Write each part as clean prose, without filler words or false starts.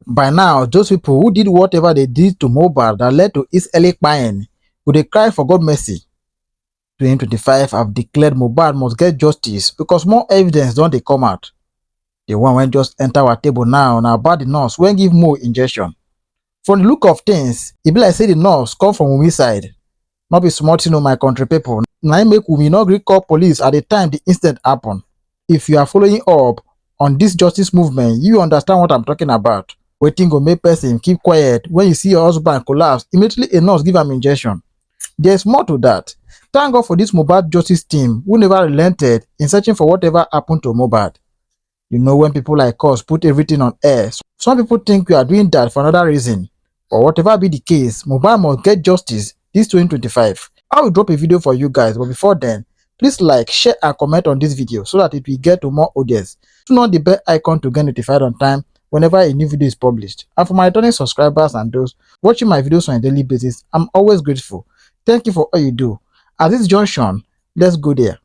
By now, those people who did whatever they did to Mohbad that led to his early dying would they cry for God mercy. 2025 have declared Mohbad must get justice because more evidence don't they come out. The one when just enter our table now about the nurse when give more injection. From the look of things, it be like say the nurse come from Wunmi side. Not be smart, my country people. Now I make Wunmi not call police at the time the incident happen. If you are following up on this justice movement, you understand what I'm talking about. Waiting go make person keep quiet when you see your husband collapse. Immediately a nurse give am injection. There's more to that. Thank God for this Mohbad justice team who never relented in searching for whatever happened to Mohbad. You know, when people like us put everything on air, some people think we are doing that for another reason. But whatever be the case, Mohbad must get justice this 2025. I will drop a video for you guys, but before then, please like, share and comment on this video so that it will get to more audience. Turn on the bell icon to get notified on time whenever a new video is published. And for my returning subscribers and those watching my videos on a daily basis, I'm always grateful. Thank you for all you do. At this junction, let's go there.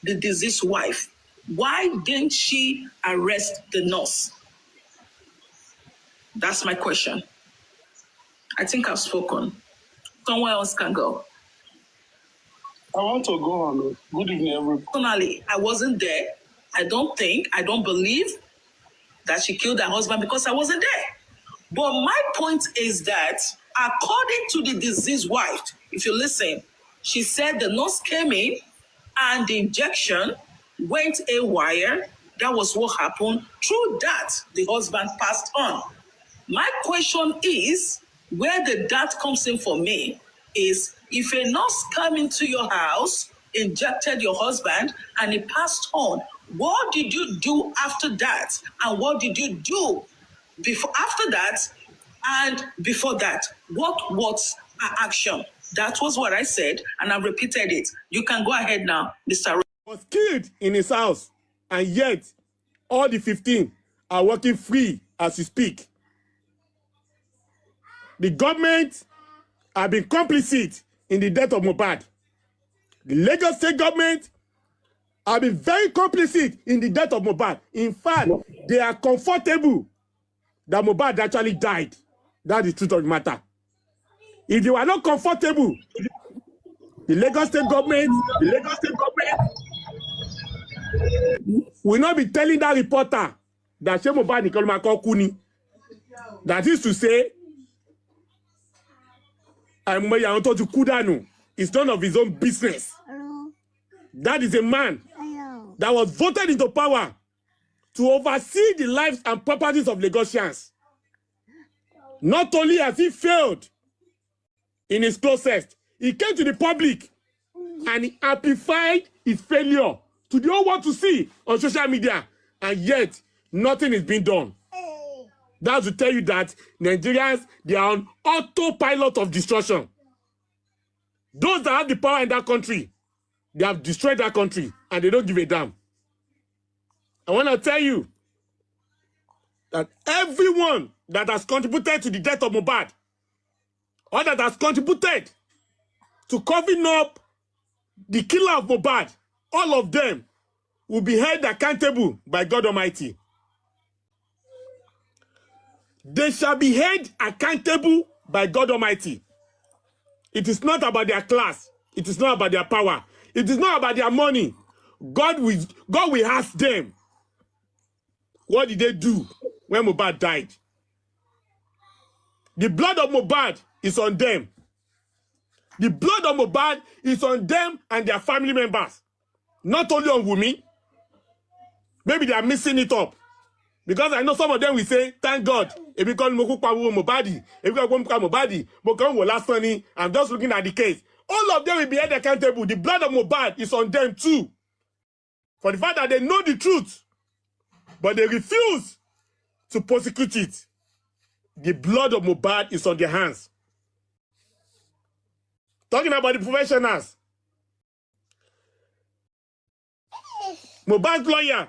The deceased wife, why didn't she arrest the nurse? That's my question. I think I've spoken. Someone else can go. I want to go on. Good evening, everybody. Personally, I wasn't there. I don't believe that she killed her husband because I wasn't there. But my point is that according to the deceased wife, if you listen, she said the nurse came in and the injection went haywire. That was what happened. Through that, the husband passed on. My question is, where the doubt comes in for me is, if a nurse came into your house, injected your husband, and he passed on, what did you do after that? And what did you do after that and before that? What was our action? That was what I said, and I've repeated it. You can go ahead now, Mr. Was killed in his house, and yet all the 15 are working free as we speak. The government have been complicit in the death of Mohbad. The Lagos State government have been very complicit in the death of Mohbad. In fact, they are comfortable that Mohbad actually died. That's the truth of the matter. If they were not comfortable, the Lagos State government will not be telling that reporter that Mohbad Nikolomako Kuni. That is to say, it's none of his own business. That is a man that was voted into power to oversee the lives and properties of Lagosians. Not only has he failed in his closest, he came to the public and he amplified his failure to the whole world to see on social media, and yet nothing is being done. That's to tell you that Nigerians, they are on autopilot of destruction. Those that have the power in that country, they have destroyed that country and they don't give a damn. I want to tell you that everyone that has contributed to the death of Mohbad, or that has contributed to covering up the killer of Mohbad, all of them will be held accountable by God Almighty. They shall be held accountable by God Almighty. It is not about their class. It is not about their power. It is not about their money. God will ask them, what did they do when Mohbad died? The blood of Mohbad is on them. The blood of Mohbad is on them and their family members. Not only on Wunmi. Maybe they are mixing it up. Because I know some of them will say, thank God. I'm just looking at the case. All of them will be held accountable. The blood of Mohbad is on them too. For the fact that they know the truth, but they refuse to prosecute it. The blood of Mohbad is on their hands. Talking about the professionals. Mohbad's lawyer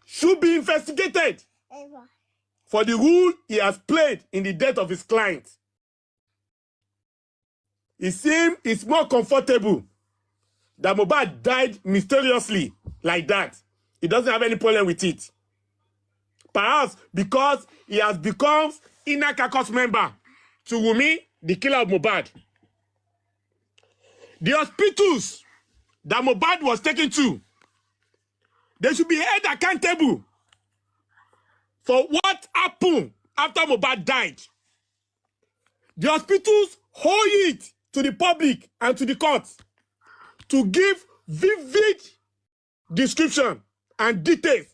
should be investigated for the role he has played in the death of his client. It seems it's more comfortable that Mohbad died mysteriously like that. He doesn't have any problem with it. perhaps because he has become inner caucus member to Wunmi, the killer of Mohbad. The hospitals that Mohbad was taken to, they should be held accountable for what happened after Mohbad died. The hospitals hold it to the public and to the courts to give vivid description and details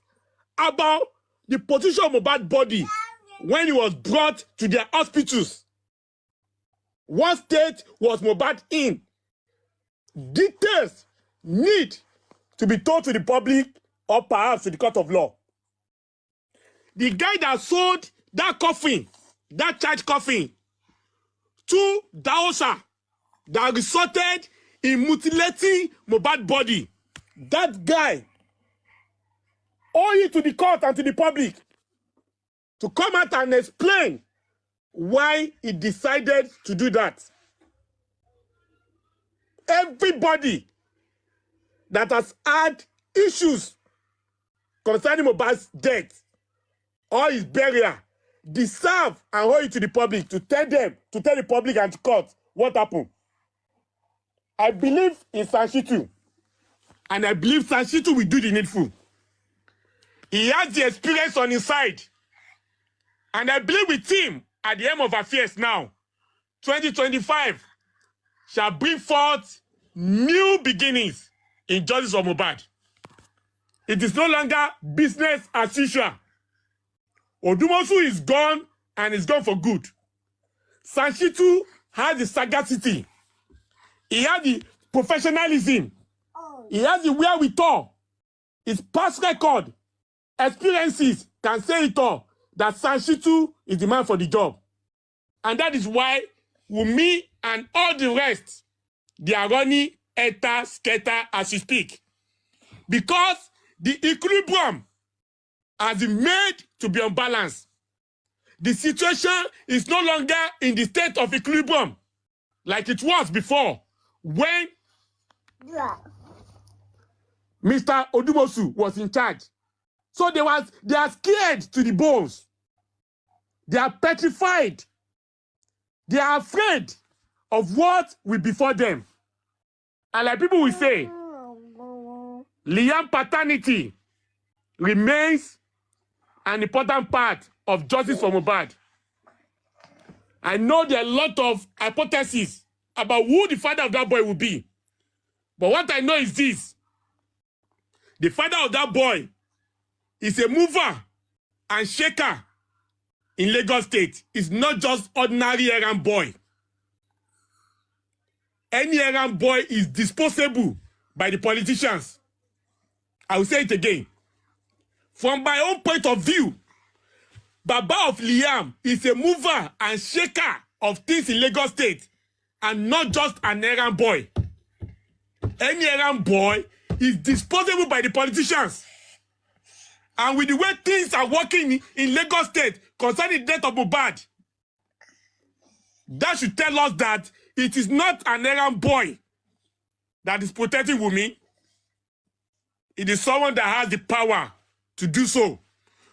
about the position of Mohbad's body when he was brought to their hospitals. What state was Mohbad in? Details need to be told to the public or perhaps to the court of law. The guy that sold that coffin, that church coffin, to Daosha that resulted in mutilating Mohbad's body, that guy owe it to the court and to the public to come out and explain why he decided to do that. Everybody that has had issues concerning Mohbad's death or his burial deserve and owe it to the public to tell them, to tell the public and to court what happened. I believe in Sanshitu, and I believe Sanshitu will do the needful. He has the experience on his side, and I believe with him at the end of affairs now, 2025 shall bring forth new beginnings in justice of Mohbad. It is no longer business as usual. Odumosu is gone, and is gone for good. Sanshitu has the sagacity. He has the professionalism. He has the wherewithal. His past record, experiences can say it all, that Sanshitu is the man for the job. And that is why Wunmi and all the rest, they are running enter scatter as we speak. Because the equilibrium has been made to be unbalanced. The situation is no longer in the state of equilibrium like it was before when Mr. Odumosu was in charge. So they are scared to the bones. They are petrified. They are afraid of what will befall them. And like people will say, Liam paternity remains an important part of justice for Mohbad. I know there are a lot of hypotheses about who the father of that boy will be. But what I know is this. The father of that boy is a mover and shaker in Lagos State. It's not just ordinary errand boy. Any errand boy is disposable by the politicians. I will say it again. From my own point of view, Baba of Liam is a mover and shaker of things in Lagos State and not just an errand boy. Any errand boy is disposable by the politicians. And with the way things are working in Lagos State concerning the death of Mohbad, that should tell us that it is not an errand boy that is protecting Wunmi. It is someone that has the power to do so.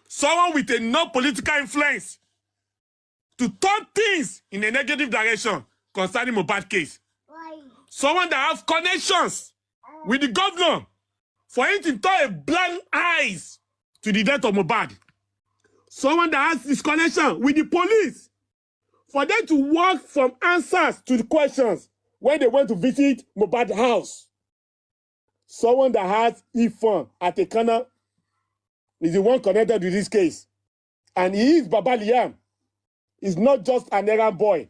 Someone with enough political influence to turn things in a negative direction concerning Mohbad case. Why? Someone that has connections with the governor for him to turn a blind eyes to the death of Mohbad. Someone that has this connection with the police for them to work from answers to the questions when they went to visit Mohbad's house. Someone that has Ifon at a corner is the one connected with this case. And he is Baba Liam. He's not just an errand boy.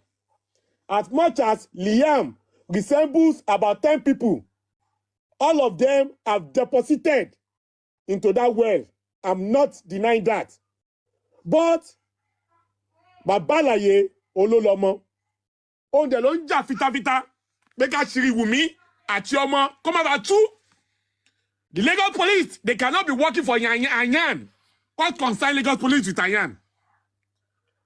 As much as Liam resembles about 10 people, all of them have deposited into that well. I'm not denying that. But Baba Laye Ololomo, on the lonja fita beka shiri Wunmi àti ọmọ come about two. The Lagos police, they cannot be working for Anyan. What concerns Lagos police with Anyan?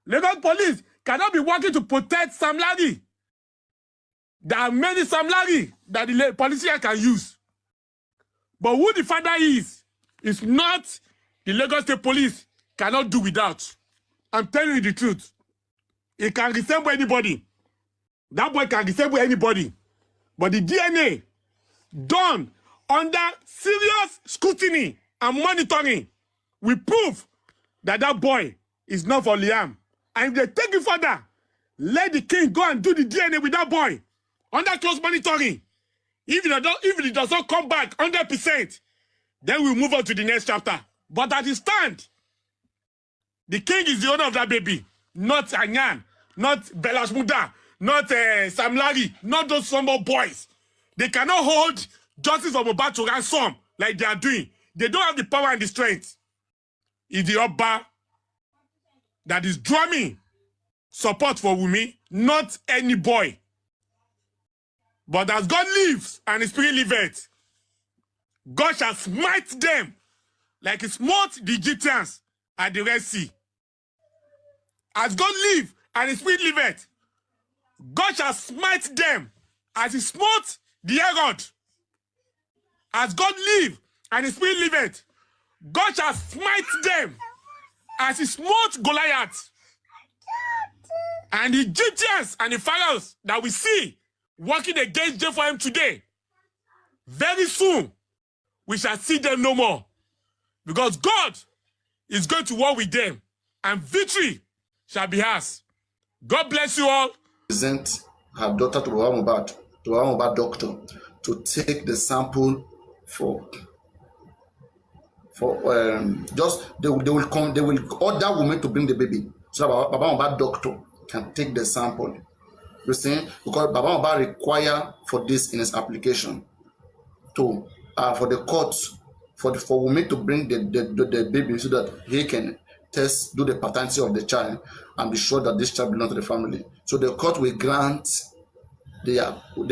Lagos police cannot be working to protect Sam Larry. There are many Sam Larry that the politician can use. But who the father is not the Lagos State police cannot do without. I'm telling you the truth. He can resemble anybody. That boy can resemble anybody. But the DNA done under serious scrutiny and monitoring will prove that that boy is not for Liam. And if they take it further, let the king go and do the DNA with that boy under close monitoring. If it does not come back 100%, then we'll move on to the next chapter. But at the stand, the king is the owner of that baby, not Anyan, not Belashmuda, not Sam Larry, not those small boys. They cannot hold justice of Mohbad to ransom like they are doing. They don't have the power and the strength. It's the Oba that is drumming support for Wunmi, not any boy. But as God lives and his spirit liveth, God shall smite them like he smote the Egyptians at the Red Sea. As God lives and his spirit liveth, God shall smite them as he smote the Herod. As God lives and his spirit liveth, God shall smite them as he smote Goliath. And the Egyptians and the Pharaohs that we see working against them for him today, very soon we shall see them no more. Because God is going to war with them and victory shall be ours. God bless you all. Present her daughter to Mohbad doctor to take the sample for they will order women to bring the baby so that Baba Mohbad doctor can take the sample. You see, because Baba Mohbad require for this in his application to for the court for women to bring the baby so that he can do the paternity of the child and be sure that this child belongs to the family. So the court will grant they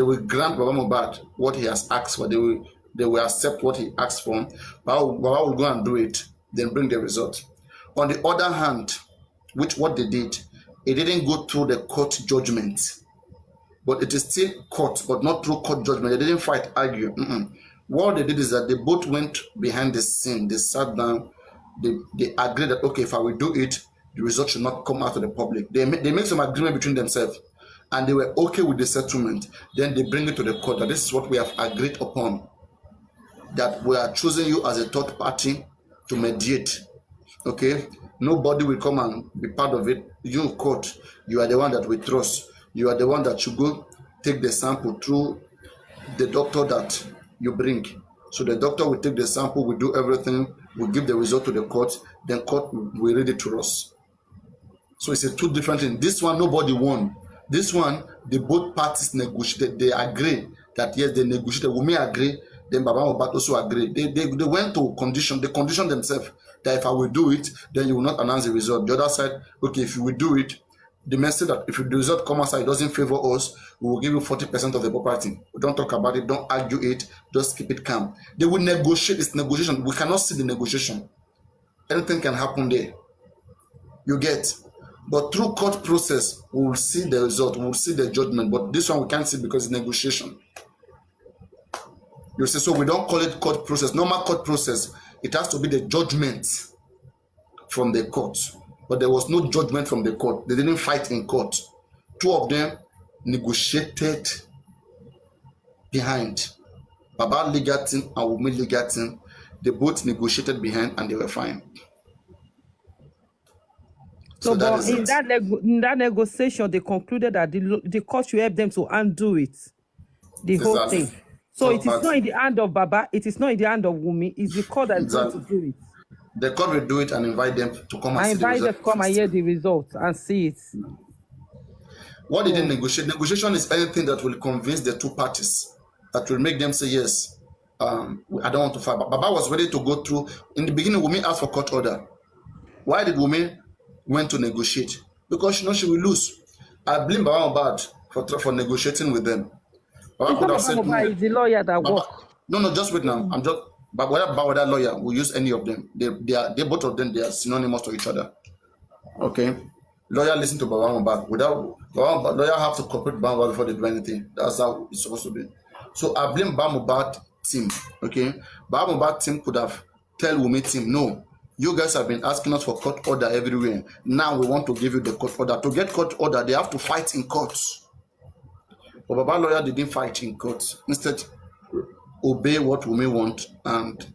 will grant Baba Mohbad what he has asked for. They will accept what he asked for. Baba will go and do it, then bring the result. On the other hand, what they did, it didn't go through the court judgment, but it is still court, but not through court judgment. They didn't fight, argue. What they did is that they both went behind the scene. They sat down. They agreed that, okay, if I will do it, the result should not come out to the public. They make some agreement between themselves, and they were okay with the settlement. Then they bring it to the court that this is what we have agreed upon, that we are choosing you as a third party to mediate. Okay, nobody will come and be part of it. You, court, you are the one that we trust. You are the one that should go take the sample through the doctor that you bring. So the doctor will take the sample, will do everything, will give the result to the court, then court will read it to us. So it's a two different things. This one, nobody won. This one, the both parties negotiated. They agree that yes, they negotiated. We may agree. Then Baba Mohbad also agree. They went to condition. They conditioned themselves that if I will do it, then you will not announce the result. The other side, okay, if you will do it, the message that if the result comes outside, it doesn't favor us, we will give you 40% of the property. We don't talk about it, don't argue it, just keep it calm. They will negotiate. It's negotiation. We cannot see the negotiation. Anything can happen there. You get. But through court process, we will see the result, we will see the judgment. But this one we can't see because it's negotiation. You see, so we don't call it court process. Normal court process, it has to be the judgment from the court. But there was no judgment from the court. They didn't fight in court. Two of them negotiated behind. Baba legal team and Wunmi legal team, they both negotiated behind and they were fine. So but in that negotiation, they concluded that the court should help them to undo it, the whole thing. So it is not in the hand of Baba, it is not in the hand of Wunmi, it's the court that is going to do it. The court will do it and invite them to come and see the result. Invite them to come and hear the results and see it. What did they negotiate? Negotiation is anything that will convince the two parties, that will make them say, yes, I don't want to fight. But Baba was ready to go through. In the beginning, Wunmi asked for court order. Why did Wunmi went to negotiate? Because she knows she will lose. I blame Baba Mohbad for negotiating with them. Baba could have said, is the lawyer that works. No, just wait now. I'm just. But whether Baba or that lawyer, we use any of them. They both of them, they are synonymous to each other. Okay, lawyer listen to Baba Mohbad. Without lawyer have to cooperate with Baba Mohbad before they do anything. That's how it's supposed to be. So I blame Baba Mohbad team. Okay, Baba Mohbad team could have tell Wunmi team, no, You guys have been asking us for court order everywhere. Now we want to give you the court order. To get court order, they have to fight in court. But Baba lawyer didn't fight in court. Instead, obey what we may want and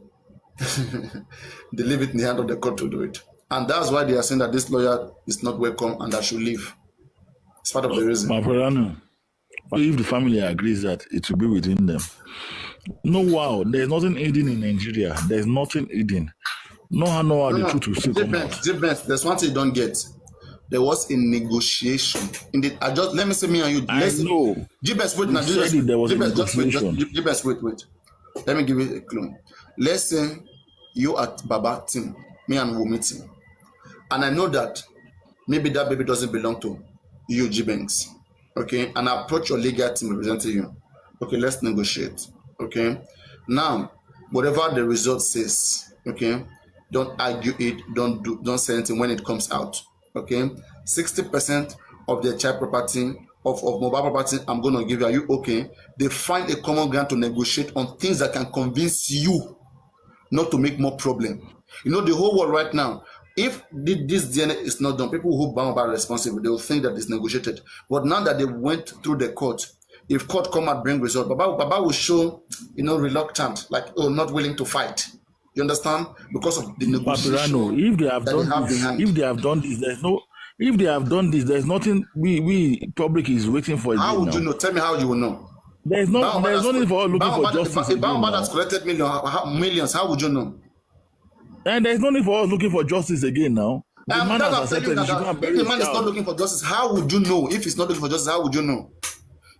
they leave it in the hand of the court to do it. And that's why they are saying that this lawyer is not welcome and I should leave. It's part of the reason. My brother, if the family agrees that it will be within them. No, wow, there's nothing hidden in Nigeria. There's nothing hidden. No, the truth will still come out. There's one thing you don't get. There was a negotiation. Let me say me and you. I know. Jibes, wait now. Jibes, wait. Let me give you a clue. Let's say you at Baba team, me and Wumi team. And I know that maybe that baby doesn't belong to you, G-Banks. Okay? And I approach your legal team representing you. Okay, let's negotiate. Okay? Now, whatever the result says, okay, don't argue it, don't say anything when it comes out. Okay? 60% of the child property, of mobile property, I'm going to give you. Are you okay? They find a common ground to negotiate on things that can convince you not to make more problem. You know, the whole world right now, if this DNA is not done, people who bound are responsible, they will think that it's negotiated. But now that they went through the court, if court come and bring result, Baba will show, reluctant, like, not willing to fight. You understand? Because of the negotiation. If they have done this, there's nothing we public is waiting for. How would you know? Tell me how you will know. There's nothing for looking for justice. If Baba has collected millions, how would you know? And there's no need for us looking for justice again now. The man has accepted. If the man is not looking for justice, how would you know? If he's not looking for justice, how would you know?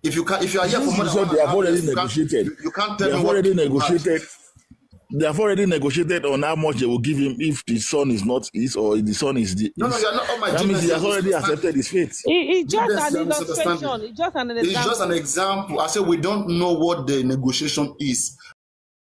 If you are here for more than they have already negotiated. You can't tell me what negotiated. They have already negotiated on how much they will give him if the son is not his or the son is the. No, you're not. Oh my that means he has already accepted his fate. It's just an illustration. It's just an example. It's just an example. I said we don't know what the negotiation is,